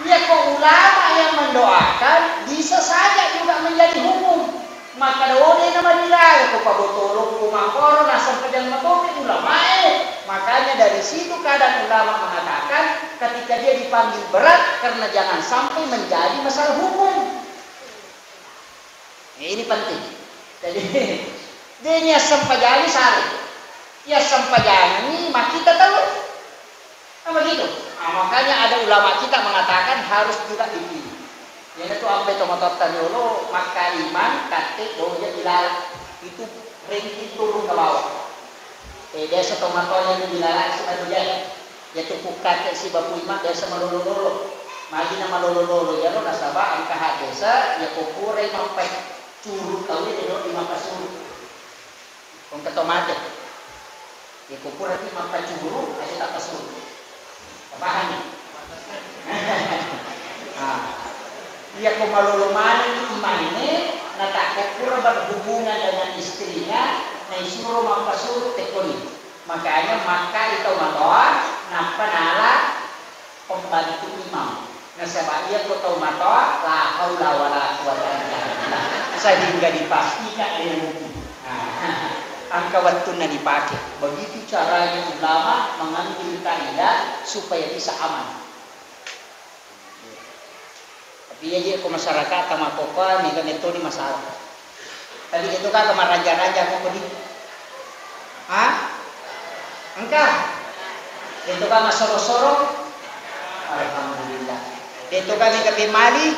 Ya kok ulama yang mendoakan bisa saja juga menjadi hukum. Maka dole nama dia ko pabotolo ko makoro na sampajan matopi ulama makanya dari situ kadang ulama mengatakan ketika dia dipanggil berat karena jangan sampai menjadi masalah hukum. Ini penting. Jadi dia sampajan salah. Ya sampajan ini mak kita tahu. Apa gitu? Makanya ada ulama kita mengatakan harus juga dipilih. Yang itu sampai tomatot tanyolo maka iman kate doanya dilalak itu ringkit turun ke bawah. Dia setomatonya itu dilalak sama dia. Dia tupuk kate si bapu iman dia sama lolo. Magi nama lolo ya lo nasabah angka desa ya kupure sampai curut tahu dia lo di maka surut. Kong ketomate. Ya kupure di maka curut aja tak kesurut. Paham? Dia kemaluluman iman ini natak kurang berhubungan dengan istrinya naisuro mapasur tekoni makanya maka itu matoa napa nala pembantu imam nasabah ia kau matoa la haula wala quwata illa billah sehingga dipastikan dengan angka waktunya dipakai begitu caranya ulama mengambil kaidah supaya bisa aman. Dia je ke masyarakat sama popa nih metode masalah. Tadi itu kan kemar raja-raja kok pergi. Hah? Engkau? Itu kan masoro-soro. Alhamdulillah. Itu kan yang ketimali.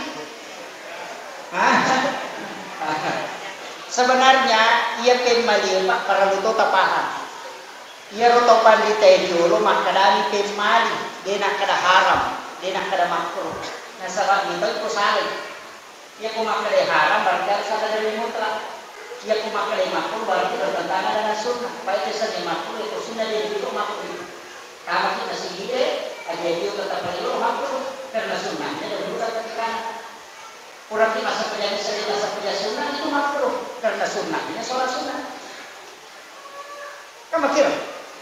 Hah? Sebenarnya ia pemali pak para luto tapahan. Ia roto pandita dulu makadani pemali. Dia nak kada haram, dia nak kada makruh. Nasabak dito itu saling. Ia kumakale haram berarti salah dari mutlak. Ia kumakale makruh berarti bertentangan dengan sunnah. Baik itu seni makruh itu sunnah dia itu makruh. Kalau kita sihir, ada dia tetap perlu makruh karena sunnahnya dan juga ketika kurang di masa penjara sering masa penjara sunnah itu makruh karena sunnahnya sholat sunnah. Kamu kira?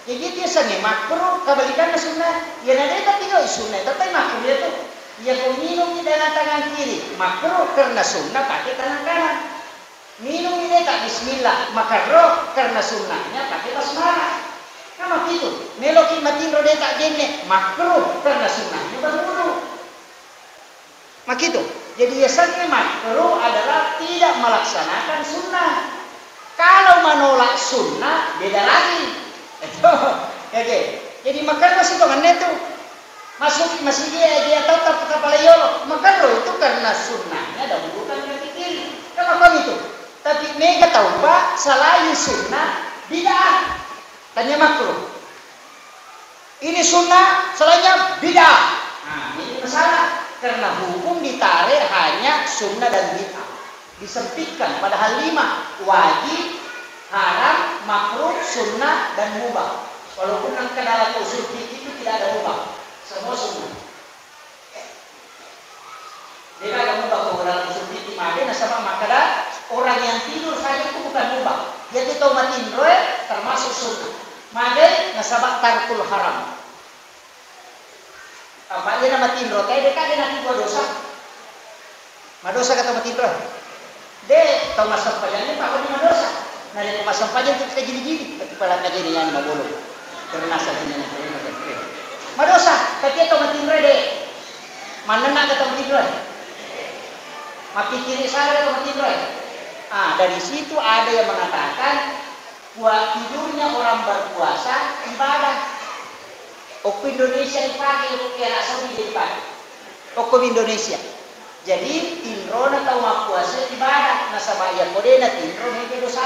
Jadi dia seni makruh kebalikannya sunnah. Ya nanti tapi nggak sunnah tapi makruh dia tuh. Ya kau minum dengan tangan kiri, makruh karena sunnah pakai tangan kanan. Minum ini tak bismillah, maka roh karena sunnahnya pakai basmalah. Kamu gitu, meloki matin rode tak jenne, makruh karena sunnahnya berwudu. Makitu. Jadi biasanya makruh adalah tidak melaksanakan sunnah. Kalau menolak sunnah beda lagi. Oke. Jadi makan masih tangannya itu masih dia tetap kepala yolo. Makruh itu karena sunnahnya dahulukan kaki kiri. Kenapa itu? Tapi mega taubat selain sunnah bid'ah. Tanya makruh. Ini sunnah, selainnya bid'ah. Nah, ini masalah. Karena hukum ditarik hanya sunnah dan bid'ah. Disempitkan padahal 5. Wajib, haram, makruh, sunnah, dan mubah. Walaupun angka dalam usul fikih itu tidak ada mubah. Semua sunnah. Dia ada mubah kalau dalam usul fikih. Makanya sama makada orang yang tidur saja itu bukan mubah. Dia itu matin roe termasuk sunnah. Makanya nasabak tarkul haram. Apa dia nama tindro? Kayak dekat dia nanti buat dosa. Madosa kata mati tindro. Dek tahu masa pajannya pak kau di madosa. Nah dia masa pajan itu kita gini-gini. Tapi pada kajian yang mau bolong. Karena sajinya madosa. Tapi tahu mati tindro dek. Mana nak kata mati tindro? Mati kiri saya kata mati tindro. Ah dari situ ada yang mengatakan buat tidurnya orang berpuasa ibadah. Hukum Indonesia dipakai, hukum anak Saudi dipakai. Hukum Indonesia. Jadi tindro na tahu mak puasa ibadah. Nasabah ya kode na tindro na dosa.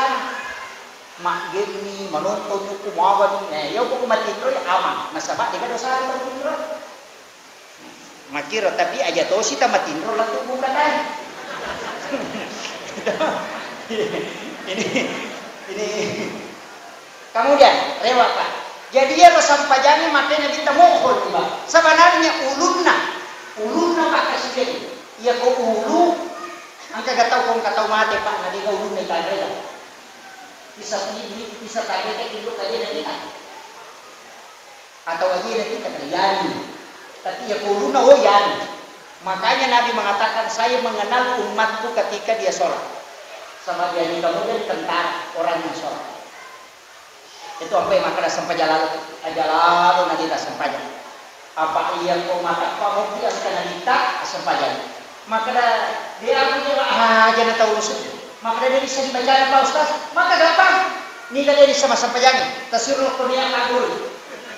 Mak gini menonton hukum apa ni? Ya hukum tindro ya aman. Nasabah dia dosa atau tindro. Makiro tapi aja tahu sih tamat tindro lah tu bukan kan? Ini. Kemudian lewat pak. Jadi ya sampajani makanya kita mohon Pak. Sebenarnya ulunna Pak kasih. Ya kau ulu angka gatau mati Pak nadi kau ulun ni kadang. Bisa tadi itu tadi nanti kan. Atau lagi nanti kata yani. Tapi ya kau ulunna yani. Makanya Nabi mengatakan saya mengenal umatku ketika dia sholat. Sama dia ni kemudian tentara orang yang sholat. Itu apa yang maka sampai jalan nanti tak sampai jalan. Apa yang kau mata kamu dia sekali kita sampai jalan. Maka dia punya jangan tahu usul. Maka dia bisa dibaca Pak Ustaz. Maka gampang. Ni dia bisa sampai jalan. Tasirul Qur'an kabul.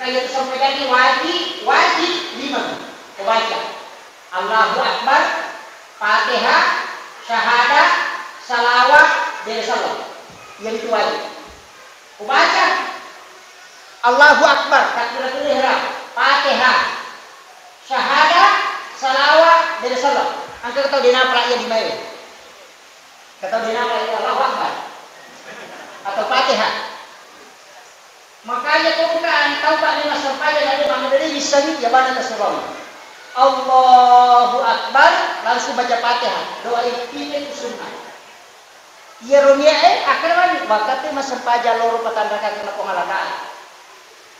Kayak sampai jalan wajib 5. Kau baca. Allahu Akbar, Fatihah, syahadat, salawat, dan salam. Yang itu wajib. Kau baca. Allahu Akbar, takbiratul ihram, Fatihah, syahadat, salawat, dan salam. Angka kau dina peraya di mana? Kata dina peraya Allahu Akbar atau Fatihah. Makanya kau bukan tahu pak lima sampai dari mana dari bisa ni ya mana terserah. Allahu Akbar langsung baca Fatihah. Doa itu sunnah. Ia runia akan waktu masa paja loro patandakan kena pengalaman.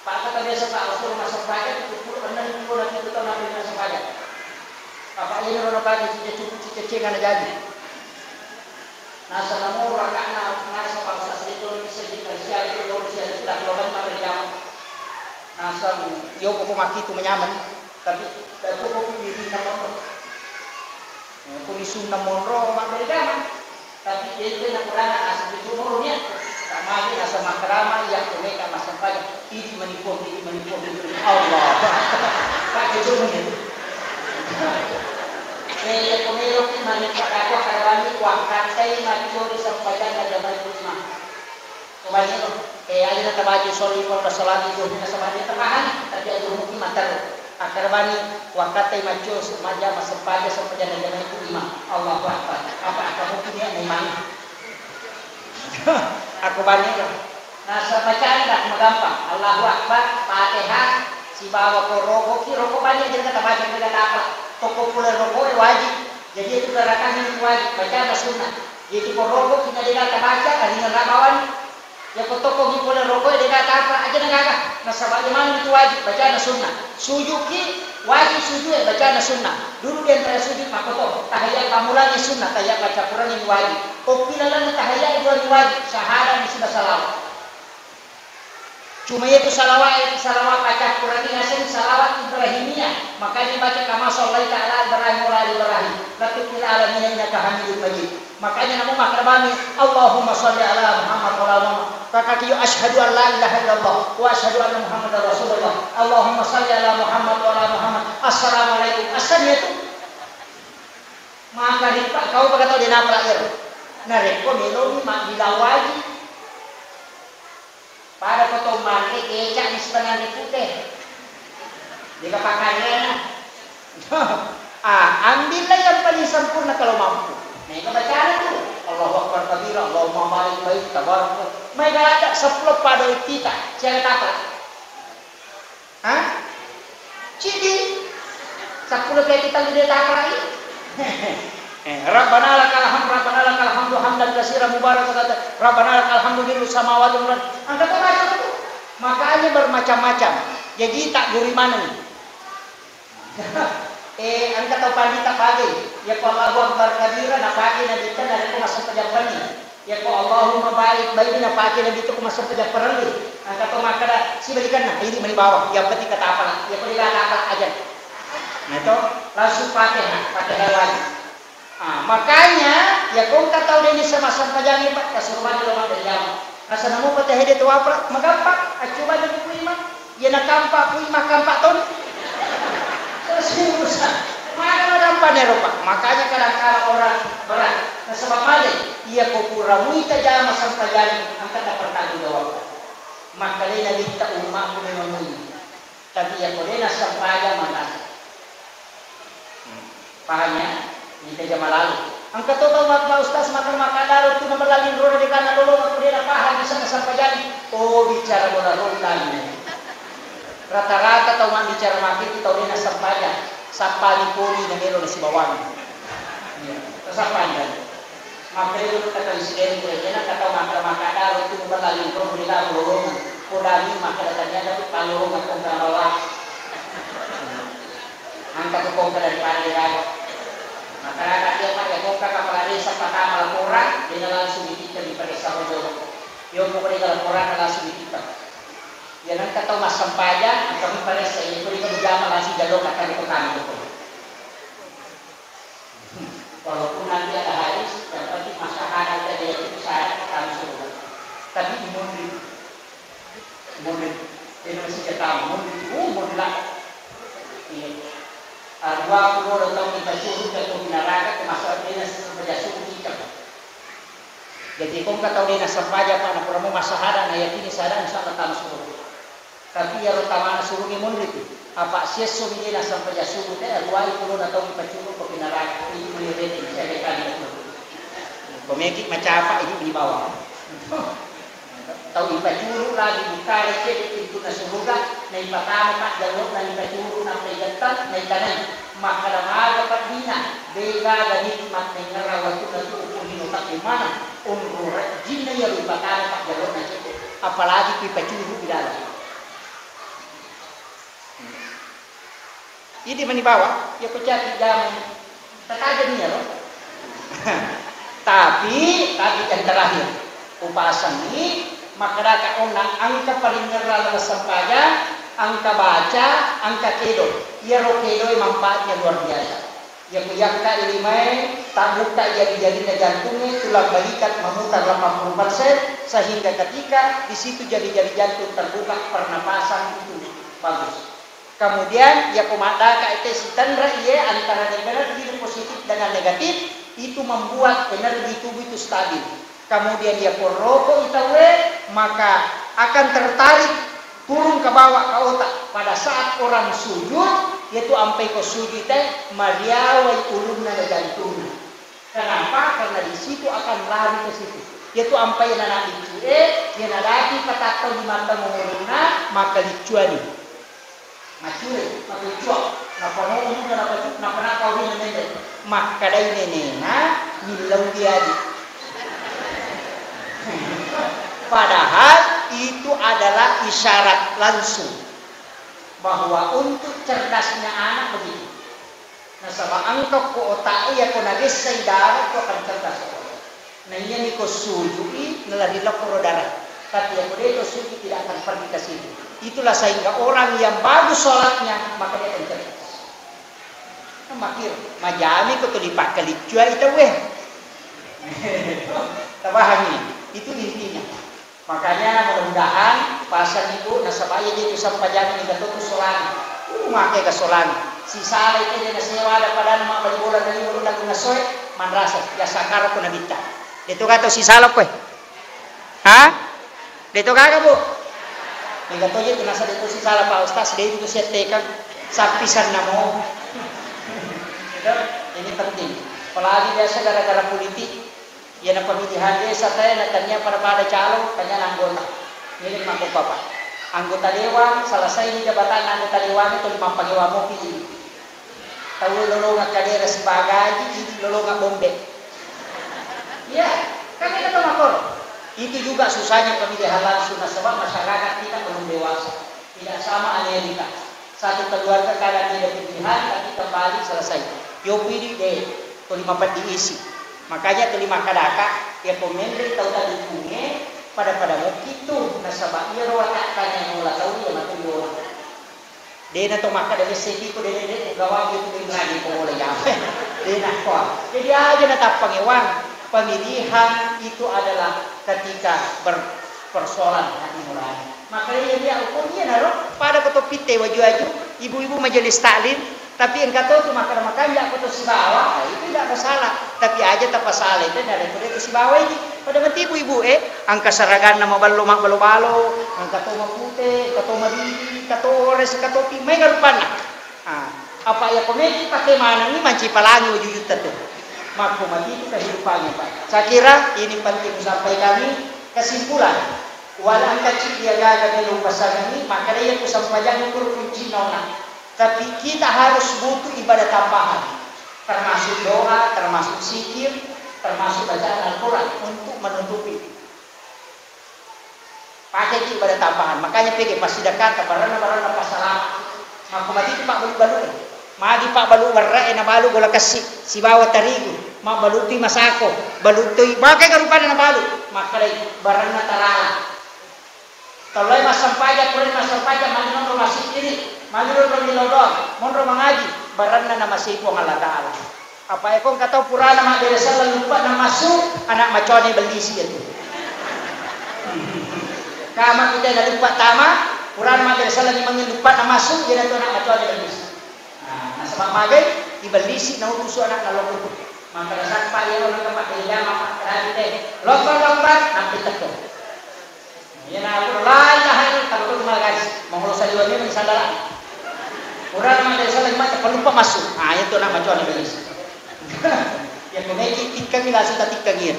Pak kata biasa Pak Rasul masa paja itu pernah dibuat itu tahun Nabi masa paja. Apa ini orang paja cici kan jadi. Nasa namu rakana nasa bangsa itu bisa dikasih itu loro sia sudah keluar pada jam. Nasa yo kok maki itu menyaman tapi kok diri nama. Kok isu namoro mak berjaman. Tapi dia itu nak kurang asal itu murnya. Tak maju asal makrama yang mereka masuk pada ini menipu Allah. Tak itu mungkin. Saya komelok ni mana tak aku karawani wakantai maju disampaikan ada banyak lima. Kembali tu, ada nak baju sorry pun masalah itu ni sama dia termahan. Tapi ada mungkin matar. Akarawani wakantai maju semaja masuk pada sampai ada banyak lima. Allah Akbar. Apa mungkin dia memang aku banyak lah. Nah bacaan tak gampang. Allahu Akbar, Fatihah, si bawa rokok banyak jadi kata baca tidak dapat. Toko pula rokok wajib. Jadi itu gerakan yang wajib. Baca sunnah. Jadi rokok kita tidak baca kan dengan rakawan. Ya toko pula rokok dia kata apa aja negara. Nah sebagaimana itu wajib baca sunnah. Sujuki wajib sujud baca sunnah. Dulu di antara sujud maka tahiyat pamulanya sunnah, tahiyat baca Quran yang wajib. Okilalan tahiyat dua wajib, syahadat sudah salam. Cuma itu salawat baca Quran ini asal salawat Ibrahimiyah. Maka dibaca kama shallaita ala Ibrahim wa ala Ibrahim. Latul alamin innaka Hamidum Majid. Makanya namu makrabami Allahumma shalli ala Muhammad wa ala Muhammad. Kakak yo asyhadu an la ilaha illallah wa asyhadu anna Muhammadar Rasulullah. Allahumma shalli ala Muhammad wa ala Muhammad. Assalamualaikum. Asalnya itu maka kau berkata dia napa air. Nareko melodi mak dilawaji. Pada potong mati kecak di sebenarnya putih. Jika pakaiannya, ambillah yang paling sempurna kalau mampu. Nah, bacaan itu Allahu Akbar kabira, Allahumma barik baik tabarak. Mereka ada 10 pada kita. Siapa apa? Hah? Cidi 10 kayak kita tidak tak lagi. Rabbana lakal hamdu hamdan katsiran mubarakan. Rabbana lakal hamdu mil'us samawati wal ardh. Angkat macam itu. Makanya bermacam-macam. Jadi tak guri mana nih? Angkat tahu pagi tak pagi. Ya kalau Allahu Akbar kabira nak pagi nabi kita dari masuk pejabat ni. Ya kalau Allahumma baik nak pagi nabi itu masuk pejabat ni. Angkat tahu makada si berikan nah ini mari bawah. Yang penting kata apa? Ya pergi apa aja. Nah itu langsung Fatihah lagi. Makanya ya kau tak tahu dia sama-sama jangan pak kasuruhan dalam ada jam. Asa namu patah dia tu apa? Magampak. Coba jadi puima. Ya nak kampak puima kampak ton. Susah. Mana nampak Eropa. Makanya kadang-kadang orang berat. Nah sebab mana? Ia kau kurang muita jama sampai jadi angkat dapat tanggung jawab. Maka dia minta umat pun memang. Tapi ya kau dia sampai jama mana? Pahamnya? Minta jama lalu. Angkat total makna ustaz makan daru tu nomor lagi roda di kanan dulu aku dia paham bisa sampai jadi. Oh bicara bola lagi. Rata-rata tahu man bicara makin kita dia sampainya. Sapa ni koni na meron si bawang. Ya, sampainya. Maka itu kata insiden ko dia kata makan daru tu nomor lagi roda di kanan dulu. Kodami maka datanya dapat palung atau bawah. Angkat kong dari pandai. Masyarakat dia pakai muka kepala desa pertama laporan dia langsung dikitar di desa Bojogo. Dia mau pergi laporan langsung dikitar. Dia nanti tahu mas sampainya kami pada saya itu di jam langsung jalur akan dikutang itu. Walaupun nanti ada hadis yang penting masyarakat dia itu saya kami suruh. Tapi mundur dia masih ketemu mundur lah. 20 tahun kita suruh ke binaraga termasuk dia sebagai suku kita. Jadi kau kata dia sampai apa nak peramu masahada na yakini sadar insyaallah tam suruh. Tapi ya utama suruh ni mundur itu. Apa sieso dia sampai suku teh 20 tahun kita suruh ke binaraga ini boleh rating saya kali itu. Pemikir macam apa ini di bawah. Tahu ipacuru lagi buka receh pintu na surga na ipatama pak jalur na ipacuru na pegantan na ikanan maka damaga pat dina bega ganit mat na ngarawat na tuupulin utak di mana umur jinna ya ipatama pak jalur na ceko apalagi ipacuru bidala ini mani bawa ya pecah jam tataga niya loh tapi yang terakhir upasan ini maka daka unang angka paling ngeral sampaya angka baca angka kedo ya ro kedo manfaatnya luar biasa ya kuyakka ilimai tak buka jadi jantungnya tulang balikat memutar 80% sehingga ketika di situ jadi jantung terbuka pernapasan itu bagus. Kemudian ya kumada ka itu sitandra iya antara energi positif dengan negatif itu membuat energi tubuh itu stabil. Kemudian dia koroko itawe maka akan tertarik turun ke bawah ke otak pada saat orang sujud yaitu ampai ke sujud teh mariawai ulunna jantungna. Kenapa? Karena di situ akan lari ke situ. Yaitu ampai nana dicue, dia nadaki patatau di mata menguruna maka dicuani. Macure, maka dicuak. Napa mau napa nak kau ini nende. Maka dai nenena nilau diadi. Padahal itu adalah isyarat langsung bahwa untuk cerdasnya anak begitu. Nah sama angkok ko otak ya ko nagis saydara ko akan cerdas. Nah iya ni ko sujui naladilak ko darah. tapi yang itu suci tidak akan pergi ke situ. Itulah sehingga orang yang bagus sholatnya maka dia akan cerdas. Makir majami ko to lipat kalicua itu weh. Tabahani itu intinya. Makanya mudah-mudahan pasal itu nasabaya dia itu sampai jangan ini betul solan. Makai ke solan. Si sala itu dia nasewa ada pada nama bali bola dari bola lagu nasoy manrasa ya sakar ko nabita. Itu kata si sala ko. Hah? Dito kagak bu? Nggak tahu itu nasa dito si sala Pak Ustaz dia itu siya tekan sapisan namo. Ini penting. Apalagi biasa gara-gara politik. Ya na pemilihan desa tayo natanya pada calon kanya anggota. Milik mako papa. Anggota dewan selesai di jabatan anggota dewan itu 5 panggiwa mo pilih. Tahu lolongan kadera sebagai lolongan bombe. Ya, kami kata makor. Itu juga susahnya pemilihan langsung sebab masyarakat kita belum dewasa. Tidak sama Amerika. Satu keluarga kadang tidak pilihan tapi kembali selesai. Yo pilih deh, kelima diisi. Makanya kelima kadaka ya pemendri tahu tadi punya pada mau gitu nasabah ia rawat tanya mula tahu dia mati orang. Dia nato maka dari segi ko dia gawang itu din lagi ko boleh ya. Dia nak kuat. Jadi aja natapang ewang pemilihan itu adalah ketika berpersoalan hati nurani. Makanya dia ukurnya naruh pada ketopite waju-waju ibu-ibu majelis taklim. Tapi yang kata itu makan ya aku si bawa, itu tidak masalah. Tapi aja tak masalah itu dari itu si bawa ini. Pada mati ibu angka saragan nama balo angka toma putih, katoma bibi, katores, katopi, may garupan na. Apa ya komedi pakai mana ni manci palangi wujud tu. Maka mati itu kehidupannya Pak. Saya kira ini penting sampai kami kesimpulan. Walau kecil dia gagal dalam pasangan ini, maka dia tu sampai jangan kunci nona. Tapi kita harus butuh ibadah tambahan, termasuk doa, termasuk zikir, termasuk bacaan Al-Quran untuk menutupi. Pakai ibadah tambahan. Makanya pergi pasti dekat barana pasalah. Maka mati Pak balu-balu. Magi Pak balu warra na balu gola kasih si bawa tarigu. Ma balu ti masako, balu ti pakai karupan na balu. Maka barana tarala. Kalau masampaja, kulit masampaja, manjung masih kiri. Manjur pemilodong, monro mengaji, baranna nama sipo Allah Ta'ala. Apa ekong kata purana mak desa lupa nama masuk anak macone belisi itu. Kama kita dah lupa tama, purana mak desa lagi mangin lupa nama masuk dia tu anak macone belisi. Nah, sebab magai dibelisi na utusu anak nalong. Maka dasar pak dia orang tempat dia mak tadi teh. Lompat nanti tekuk. Ya na aku lain lah kalau guys, mau ngurus sajuannya misalnya. Orang ada salah macam pelupa masuk. Itu nama cuan Indonesia. Yang memiliki tiga milasi tiga gir.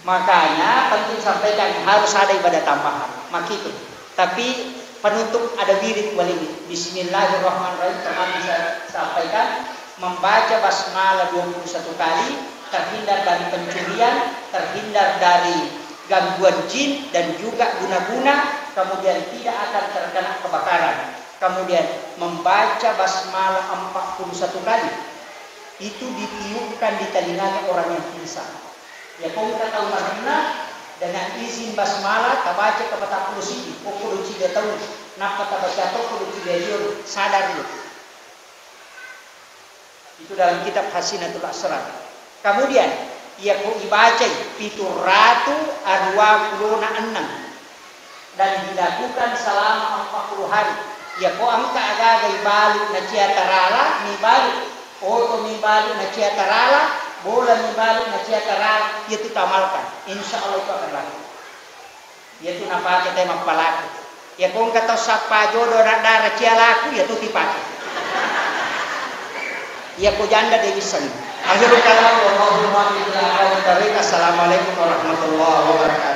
Makanya penting sampaikan harus ada ibadah tambahan. Makitu. Tapi penutup ada wirid wali. Bismillahirrahmanirrahim. Teman saya sampaikan membaca basmalah 21 kali, terhindar dari pencurian, terhindar dari gangguan jin dan juga guna-guna, kemudian tidak akan terkena kebakaran. Kemudian membaca basmalah 41 kali itu ditiupkan di telinganya orang yang pingsan. Ya kau kita tahu mana dengan izin basmalah tabaca kepada pulusi, pulusi dia tahu nak kata baca atau pulusi dia sadar dulu. Itu dalam kitab Hasinatul Asrar. Kemudian ia kau dibaca 726 dan dilakukan selama 40 hari. Ya ko angka agagay balik na siya tarala, ni balik. Oto ni balik na siya tarala, bola ni balik na siya tarala, itu tamalkan. Insya Allah itu akan laku. Itu napakai tayo magpalaki. Ya kung kataw sa pajodo na siya laku, ya itu tipaki. Ya ko janda de bisan. Akhirul kalam wa Assalamualaikum warahmatullahi wabarakatuh.